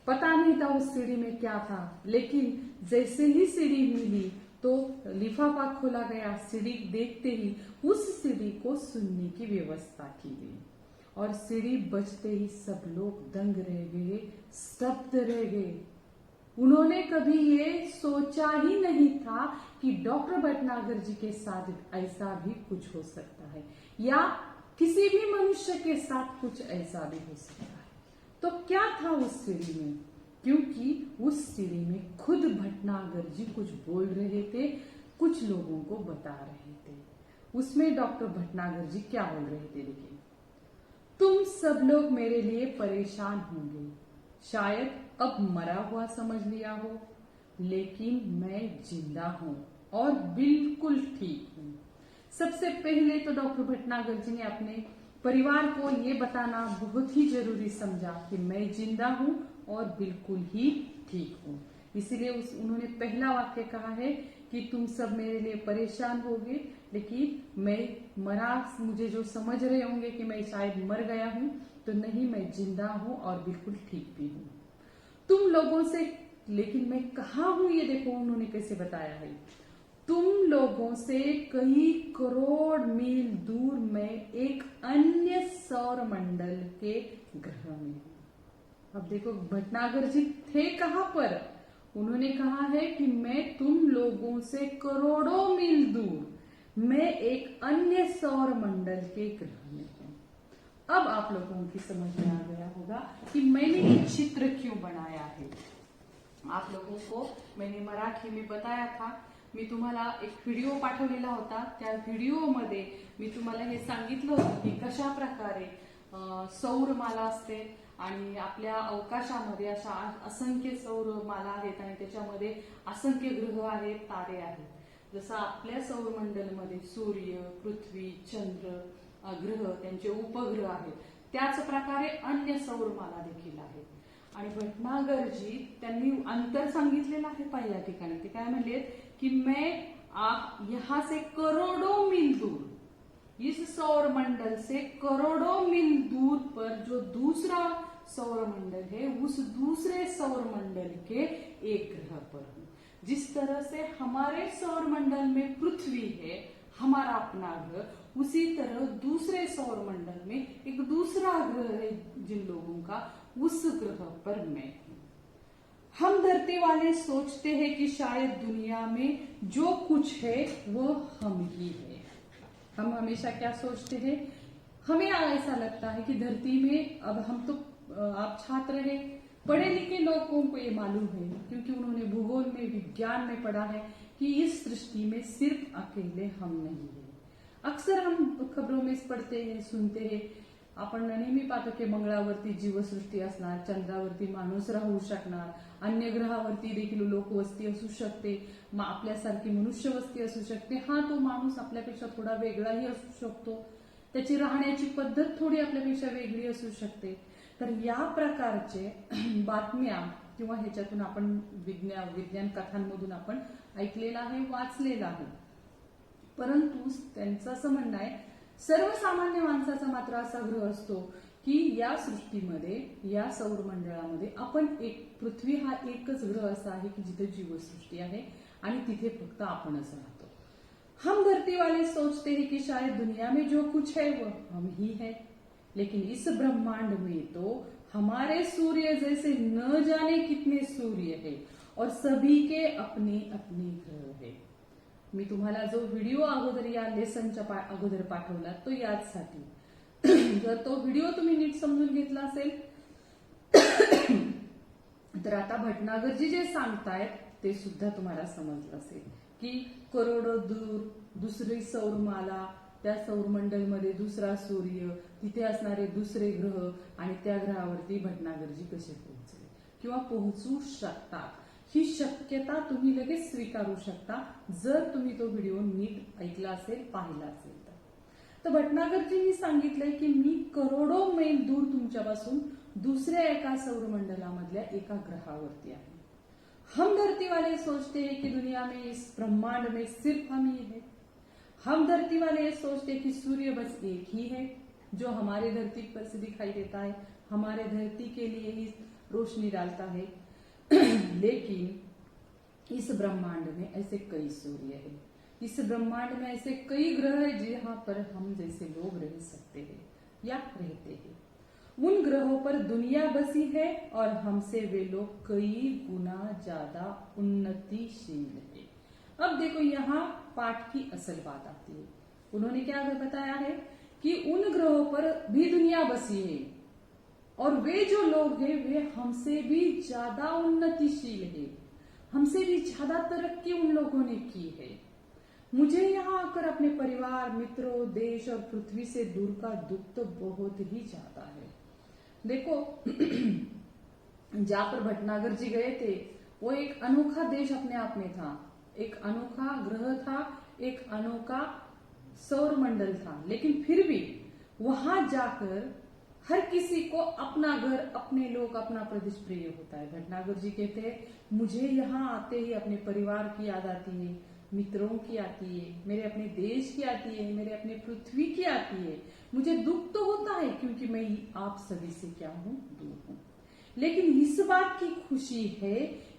पता नहीं था उस सीढ़ी में क्या था, लेकिन जैसे ही सीढ़ी मिली तो लिफाफा खोला गया, सीढ़ी देखते ही उस सीढ़ी को सुनने की व्यवस्था की गई और सीढ़ी बजते ही सब लोग दंग रह गए, स्तब्ध रह गए। उन्होंने कभी ये सोचा ही नहीं था कि डॉक्टर भटनागर जी के साथ ऐसा भी कुछ हो सकता है या किसी भी मनुष्य के साथ कुछ ऐसा भी हो सकता है। तो क्या था उस सीढ़ी में? क्योंकि उस सीढ़ी में खुद भटनागर जी कुछ बोल रहे थे, कुछ लोगों को बता रहे थे। उसमें डॉक्टर भटनागर जी क्या बोल रहे थे, देखिए। तुम सब लोग मेरे लिए परेशान होंगे, शायद अब मरा हुआ समझ लिया हो, लेकिन मैं जिंदा हूं और बिल्कुल ठीक हूं। सबसे पहले तो डॉक्टर भटनागर जी ने अपने परिवार को ये बताना बहुत ही जरूरी समझा कि मैं जिंदा हूं और बिल्कुल ही ठीक हूं। इसीलिए उन्होंने पहला वाक्य कहा है कि तुम सब मेरे लिए परेशान होगे, लेकिन मैं मरा, मुझे जो समझ रहे होंगे कि मैं शायद मर गया हूं, तो नहीं, मैं जिंदा हूं और बिल्कुल ठीक भी हूं। तुम लोगों से, लेकिन मैं कहाँ हूं ये देखो उन्होंने कैसे बताया है। तुम लोगों से कई करोड़ मील दूर मैं एक अन्य सौर मंडल के ग्रह में हूं। अब देखो भटनागर जी थे कहां पर? उन्होंने कहा है कि मैं तुम लोगों से करोड़ों मील दूर, मैं एक अन्य सौर मंडल के ग्रह में हूं। अब आप लोगों की समझ में आ गया होगा कि मैंने ये चित्र क्यों बनाया है। आप लोगों को मैंने मराठी में बताया था, मी तुम्हाला एक व्हिडिओ पाठवलेला होता, त्या व्हिडिओमध्ये मी तुम्हाला हे सांगितलं होतं की कशा प्रकारे सौरमाला असते आणि आपल्या अवकाशामध्ये अशा असंख्य सौरमाला आहेत आणि त्याच्यामध्ये असंख्य ग्रह आहेत, तारे आहेत। जसं आपल्या सौरमंडलमध्ये सूर्य, पृथ्वी, चंद्र, ग्रह, त्यांचे उपग्रह आहेत, त्याच प्रकारे अन्य सौरमाला देखील आहेत। आणि भटनागर जी त्यांनी अंतर सांगितलेलं आहे पहिल्या ठिकाणी। ते काय म्हणले कि मैं यहां से करोड़ों मील दूर, इस सौर मंडल से करोड़ों मील दूर पर जो दूसरा सौर मंडल है, उस दूसरे सौर मंडल के एक ग्रह पर हूं। जिस तरह से हमारे सौर मंडल में पृथ्वी है, हमारा अपना ग्रह, उसी तरह दूसरे सौर मंडल में एक दूसरा ग्रह है जिन लोगों का, उस ग्रह पर मैं हूं। हम धरती वाले सोचते हैं कि शायद दुनिया में जो कुछ है वो हम ही है। हम हमेशा क्या सोचते हैं, हमें ऐसा लगता है कि धरती में, अब हम तो आप छात्र हैं, पढ़े लिखे लोगों को ये मालूम है क्योंकि उन्होंने भूगोल में, विज्ञान में पढ़ा है कि इस सृष्टि में सिर्फ अकेले हम नहीं है। अक्सर हम खबरों में पढ़ते हैं, सुनते हैं, आपण नेहमी पाहतो की मंगळावरती जीवसृष्टी असणार, चंद्रावरती माणूस राहू शकणार, अन्य ग्रहावरती देखील लोकवस्ती असू शकते, आपल्यासारखी मनुष्य वस्ती असू शकते। हा, तो माणूस आपल्यापेक्षा थोडा वेगळाही असू शकतो, त्याची राहण्याची पद्धत थोडी आपल्यापेक्षा वेगळी असू शकते। तर या प्रकारचे बातम्या किंवा ह्याच्यातून आपण विज्ञान कथांमधून आपण ऐकलेलं आहे, वाचलेलं आहे। परंतु त्यांचं असं म्हणणं आहे, सर्वसामान्य माणसाचा मात्र असा ग्रह असतो की या सृष्टीमध्ये, या सौरमंडळामध्ये आपण पृथ्वी हा एकच ग्रह असा आहे की जिथे जीवसृष्टी आहे आणि तिथे फक्त आपणच राहतो। हम धरती वाले सोचते हैं कि शायद दुनिया में जो कुछ है वो हम ही है, लेकिन इस ब्रह्मांड में तो हमारे सूर्य जैसे न जाने कितने सूर्य है और सभी के अपने अपने ग्रह है। मी तुम्हाला जो व्हिडिओ अगोदर या लेसनच्या अगोदर पाठवला तो याचसाठी, जर तो व्हिडिओ तुम्ही नीट समजून घेतला असेल तर आता भटनागर जी जे सांगतायत ते सुद्धा तुम्हाला समजलं असेल। की करोडो दूर दुसरी सौरमाला, त्या सौरमंडलमध्ये दुसरा सूर्य, तिथे असणारे दुसरे ग्रह आणि त्या ग्रहावरती भटनागरजी कसे पोहोचले किंवा पोहोचू शकतात, ही शक्यता तुम्ही लगेच स्वीकारू शकता जर तुम्ही तो व्हिडिओ नीट ऐकला असेल, पाहिला असेल तर भटनागरजींनी सांगितलंय की मी करोडो मैल दूर तुमच्यापासून दुसऱ्या एका सौरमंडलामधल्या एका ग्रहावरती आहे। हम धरती वाले सोचते हैं कि दुनिया में, इस ब्रह्मांड में सिर्फ हम ही है। हम धरती वाले ये सोचते हैं कि सूर्य बस एक ही है जो हमारे धरती पर से दिखाई देता है, हमारे धरती के लिए ही रोशनी डालता है। लेकिन इस ब्रह्मांड में ऐसे कई सूर्य हैं, इस ब्रह्मांड में ऐसे कई ग्रह हैं जहां पर हम जैसे लोग रह सकते हैं या रहते हैं। उन ग्रहों पर दुनिया बसी है और हमसे वे लोग कई गुना ज्यादा उन्नतिशील है। अब देखो यहाँ पाठ की असल बात आती है। उन्होंने क्या बताया है कि उन ग्रहों पर भी दुनिया बसी है और वे जो लोग हैं वे हमसे भी ज्यादा उन्नतिशील है, हमसे भी ज्यादा तरक्की उन लोगों ने की है। मुझे यहाँ आकर अपने परिवार, मित्रों, देश और पृथ्वी से दूर का दुख तो बहुत ही ज्यादा है। देखो जहां पर भटनागर जी गए थे वो एक अनोखा देश अपने आप में था, एक अनोखा ग्रह था, एक अनोखा सौरमंडल था, लेकिन फिर भी वहां जाकर हर किसी को अपना घर, अपने लोग, अपना प्रदेश प्रिय होता है। भटनागर जी कहते हैं मुझे यहाँ आते ही अपने परिवार की याद आती है, मित्रों की आती है, मेरे अपने देश की आती है, मेरे अपने पृथ्वी की आती है। मुझे दुख तो होता है क्योंकि मैं आप सभी से क्या हूँ, दूर हूँ, लेकिन इस बात की खुशी है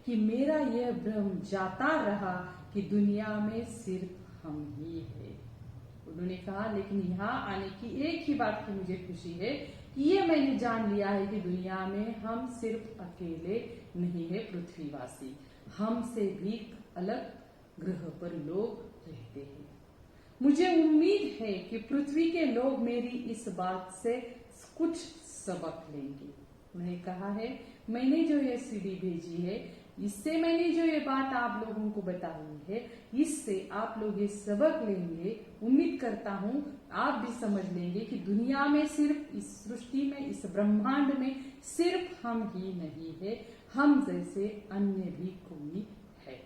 कि मेरा यह भ्रम जाता रहा कि दुनिया में सिर्फ हम ही है। उन्होंने कहा लेकिन यहाँ आने की एक ही बात की मुझे खुशी है कि ये मैंने जान लिया है कि दुनिया में हम सिर्फ अकेले नहीं है पृथ्वीवासी, हमसे भी अलग ग्रह पर लोग रहते हैं। मुझे उम्मीद है कि पृथ्वी के लोग मेरी इस बात से कुछ सबक लेंगे। उन्होंने कहा है मैंने जो ये सीडी भेजी है, इससे मैंने जो ये बात आप लोगों को बताई है, इससे आप लोग ये सबक लेंगे। उम्मीद करता हूँ आप भी समझ लेंगे कि दुनिया में सिर्फ, इस सृष्टि में, इस ब्रह्मांड में सिर्फ हम ही नहीं है, हम जैसे अन्य भी कोई है।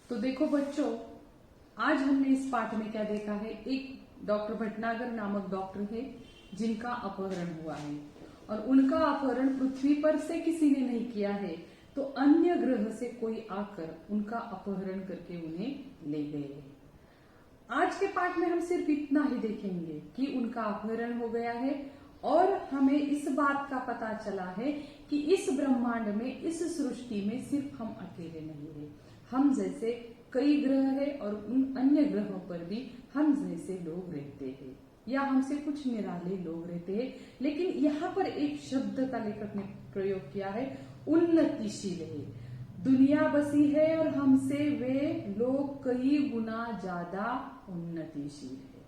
तो देखो बच्चों, आज हमने इस पाठ में क्या देखा है, एक डॉक्टर भटनागर नामक डॉक्टर है जिनका अपहरण हुआ है और उनका अपहरण पृथ्वी पर से किसी ने नहीं किया है, तो अन्य ग्रह से कोई आकर उनका अपहरण करके उन्हें ले गए। आज के पाठ में हम सिर्फ इतना ही देखेंगे कि उनका अपहरण हो गया है और हमें इस बात का पता चला है कि इस ब्रह्मांड में, इस सृष्टि में सिर्फ हम अकेले नहीं है, हम जैसे कई ग्रह है और उन अन्य ग्रहों पर भी हम जैसे लोग रहते हैं या हमसे कुछ निराले लोग रहते हैं। लेकिन यहाँ पर एक शब्द का लेखक ने प्रयोग किया है, उन्नतिशील है। दुनिया बसी है और हमसे वे लोग कई गुना ज्यादा उन्नतिशील है।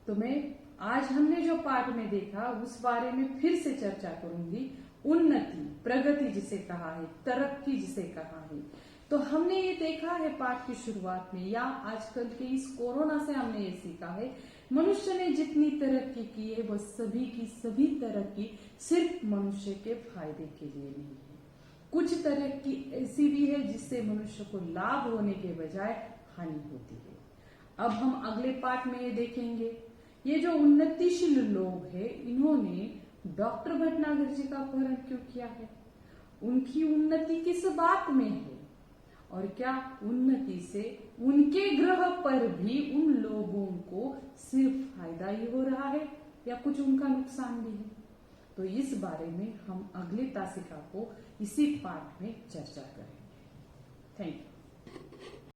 तो मैं आज हमने जो पाठ में देखा उस बारे में फिर से चर्चा करूंगी। उन्नति, प्रगति जिसे कहा है, तरक्की जिसे कहा है, तो हमने ये देखा है पाठ की शुरुआत में या आजकल के इस कोरोना से हमने ये सीखा है, मनुष्य ने जितनी तरक्की की है वो सभी की सभी तरक्की सिर्फ मनुष्य के फायदे के लिए नहीं है। कुछ तरक्की ऐसी भी है जिससे मनुष्य को लाभ होने के बजाय हानि होती है। अब हम अगले पाठ में ये देखेंगे, ये जो उन्नतिशील लोग हैं इन्होंने डॉक्टर भटनागर जी का अपहरण क्यों किया है, उनकी उन्नति किस बात में है और क्या उन्नति से उनके ग्रह पर भी उन लोगों को सिर्फ फायदा ही हो रहा है या कुछ उनका नुकसान भी है। तो इस बारे में हम अगले तासिका को इसी पाठ में चर्चा करेंगे। Thank you.